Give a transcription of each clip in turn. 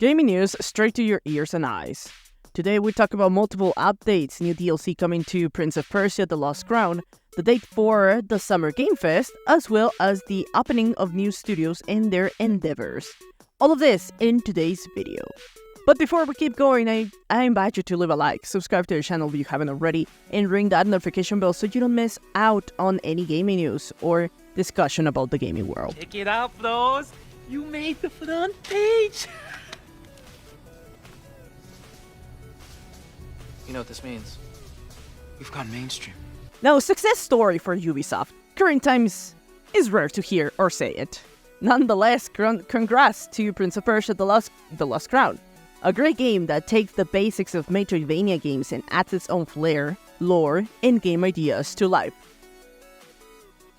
Gaming news straight to your ears and eyes. Today we talk about multiple updates, new DLC coming to Prince of Persia: The Lost Crown, the date for the Summer Game Fest, as well as the opening of new studios and their endeavors. All of this in today's video. But before we keep going, I invite you to leave a like, subscribe to the channel if you haven't already, and ring that notification bell so you don't miss out on any gaming news or discussion about the gaming world. Check it out, Flows! You made the front page! You know what this means? We've gone mainstream. Now, success story for Ubisoft. Current times is rare to hear or say it. Nonetheless, congrats to Prince of Persia: The Lost Crown. A great game that takes the basics of Metroidvania games and adds its own flair, lore, and game ideas to life.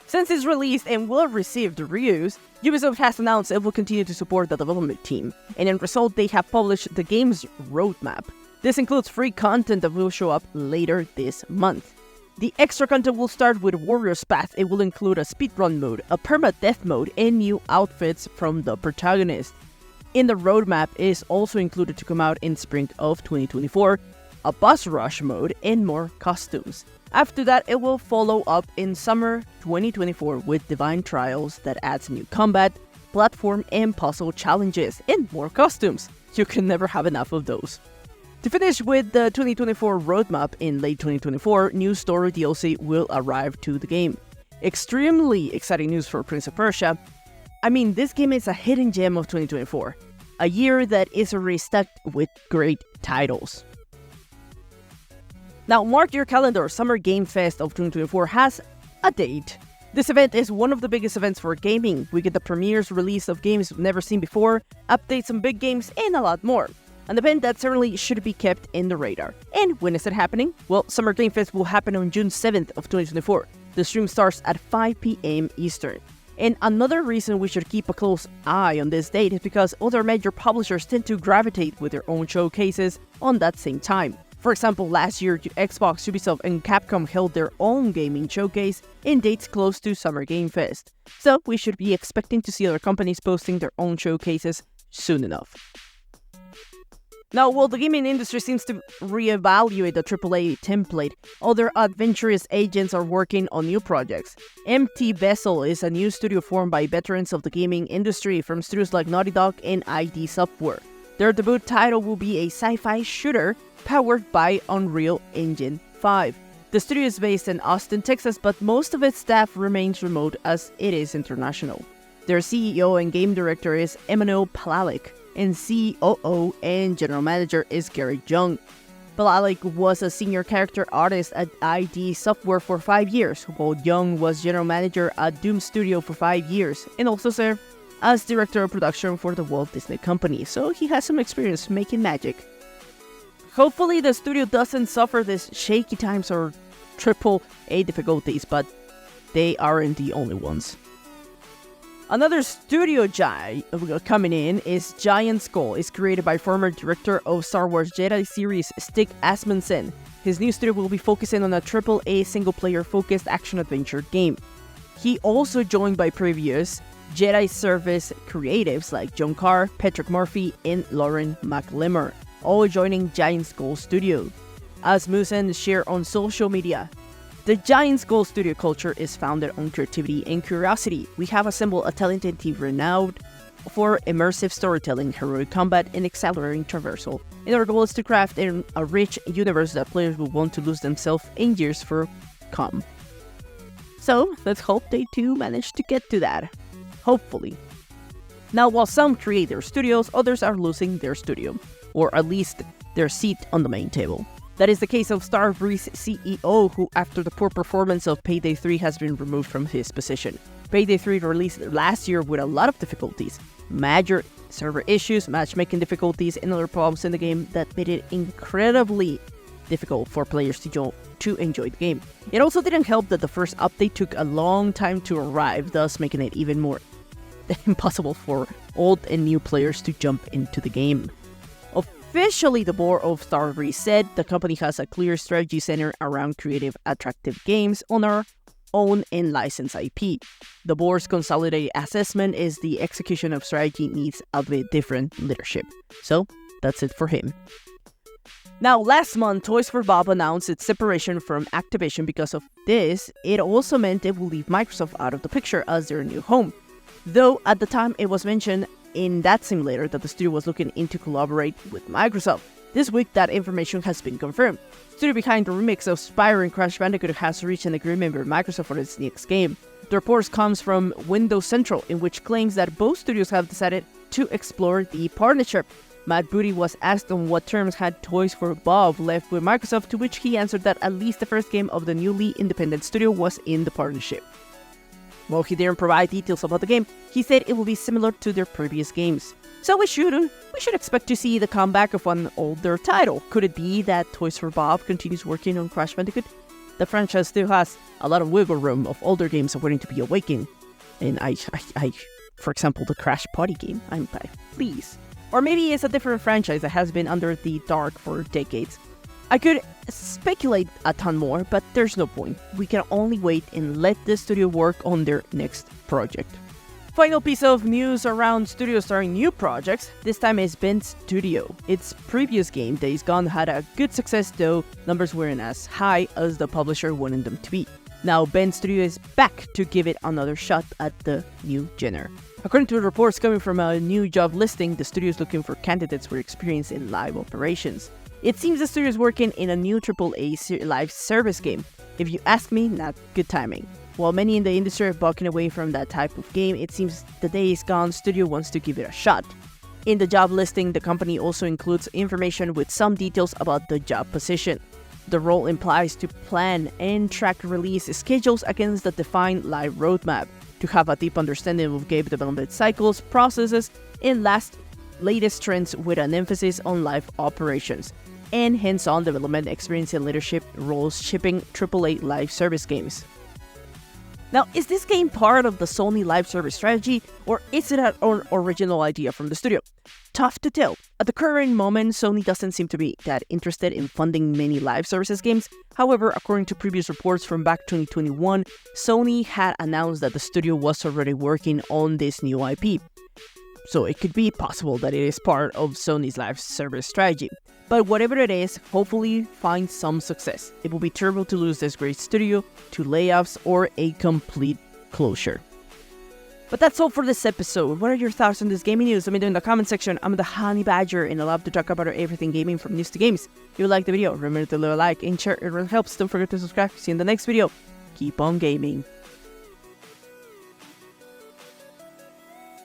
Since its release and well-received reviews, Ubisoft has announced it will continue to support the development team, and in result they have published the game's roadmap. This includes free content that will show up later this month. The extra content will start with Warrior's Path. It will include a speedrun mode, a permadeath mode, and new outfits from the protagonist. In the roadmap is also included to come out in spring of 2024, a boss rush mode, and more costumes. After that, it will follow up in summer 2024 with Divine Trials that adds new combat, platform, and puzzle challenges, and more costumes. You can never have enough of those. To finish with the 2024 roadmap, in late 2024, new story DLC will arrive to the game. Extremely exciting news for Prince of Persia. I mean, this game is a hidden gem of 2024, a year that is already stacked with great titles. Now, mark your calendar, Summer Game Fest of 2024 has a date. This event is one of the biggest events for gaming. We get the premieres, release of games we've never seen before, updates on big games, and a lot more. An event that certainly should be kept in the radar. And when is it happening? Well, Summer Game Fest will happen on June 7th of 2024. The stream starts at 5 p.m. Eastern. And another reason we should keep a close eye on this date is because other major publishers tend to gravitate with their own showcases on that same time. For example, last year, Xbox, Ubisoft, and Capcom held their own gaming showcase in dates close to Summer Game Fest. So we should be expecting to see other companies posting their own showcases soon enough. Now, while the gaming industry seems to reevaluate the AAA template, other adventurous agents are working on new projects. Empty Vessel is a new studio formed by veterans of the gaming industry from studios like Naughty Dog and ID Software. Their debut title will be a sci-fi shooter powered by Unreal Engine 5. The studio is based in Austin, Texas, but most of its staff remains remote as it is international. Their CEO and game director is Emmanuel Palalik, and COO and general manager is Gary Jung. Palalik was a senior character artist at ID Software for 5 years, while Jung was general manager at Doom Studio for 5 years, and also served as director of production for the Walt Disney Company, so he has some experience making magic. Hopefully the studio doesn't suffer this shaky times or AAA difficulties, but they aren't the only ones. Another studio coming in is Giant Skull. It's created by former director of Star Wars Jedi series Stig Asmussen. His new studio will be focusing on a AAA single-player focused action-adventure game. He also joined by previous Jedi Service creatives like John Carr, Patrick Murphy, and Lauren McLemore, all joining Giant Skull Studio. Asmussen shared on social media, "The Giant Skull Studio culture is founded on creativity and curiosity. We have assembled a talented team renowned for immersive storytelling, heroic combat, and accelerating traversal. And our goal is to craft a rich universe that players will want to lose themselves in years to come." So, let's hope they too manage to get to that. Hopefully. Now, while some create their studios, others are losing their studio, or at least their seat on the main table. That is the case of Starbreeze CEO, who after the poor performance of Payday 3 has been removed from his position. Payday 3 released last year with a lot of difficulties, major server issues, matchmaking difficulties, and other problems in the game that made it incredibly difficult for players to enjoy the game. It also didn't help that the first update took a long time to arrive, thus making it even more impossible for old and new players to jump into the game. Officially, the board of Starbreeze said the company has a clear strategy centered around creative, attractive games on our own and licensed IP. The board's consolidated assessment is the execution of strategy needs a bit different leadership. So, that's it for him. Now, last month, Toys for Bob announced its separation from Activision. Because of this, it also meant it will leave Microsoft out of the picture as their new home. Though, at the time, it was mentioned in that simulator that the studio was looking into collaborate with Microsoft. This week, that information has been confirmed. The studio behind the remix of Spyro and Crash Bandicoot has reached an agreement with Microsoft for its next game. The report comes from Windows Central, in which claims that both studios have decided to explore the partnership. Matt Booty was asked on what terms had Toys for Bob left with Microsoft, to which he answered that at least the first game of the newly independent studio was in the partnership. While he didn't provide details about the game, he said it will be similar to their previous games. So we should expect to see the comeback of an older title. Could it be that Toys for Bob continues working on Crash Bandicoot? The franchise still has a lot of wiggle room of older games waiting to be awakened. And I for example, the Crash Party game. Please. Or maybe it's a different franchise that has been under the dark for decades. I could speculate a ton more, but there's no point. We can only wait and let the studio work on their next project. Final piece of news around studios starting new projects, this time is Bend Studio. Its previous game, Days Gone, had a good success, though numbers weren't as high as the publisher wanted them to be. Now Bend Studio is back to give it another shot at the new genre. According to reports coming from a new job listing, the studio is looking for candidates with experience in live operations. It seems the studio is working in a new AAA live service game. If you ask me, not good timing. While many in the industry are backing away from that type of game, it seems the Days Gone studio wants to give it a shot. In the job listing, the company also includes information with some details about the job position. The role implies to plan and track release schedules against the defined live roadmap, to have a deep understanding of game development cycles, processes, and latest trends with an emphasis on live operations, and hands-on development experience in leadership roles shipping AAA live service games. Now, is this game part of the Sony live service strategy, or is it an original idea from the studio? Tough to tell. At the current moment, Sony doesn't seem to be that interested in funding many live services games. However, according to previous reports from back 2021, Sony had announced that the studio was already working on this new IP. So it could be possible that it is part of Sony's live service strategy. But whatever it is, hopefully find some success. It will be terrible to lose this great studio to layoffs or a complete closure. But that's all for this episode. What are your thoughts on this gaming news? Let me know in the comment section. I'm the Honey Badger and I love to talk about everything gaming from news to games. If you like the video, remember to leave a like and share. It really helps. Don't forget to subscribe. See you in the next video. Keep on gaming.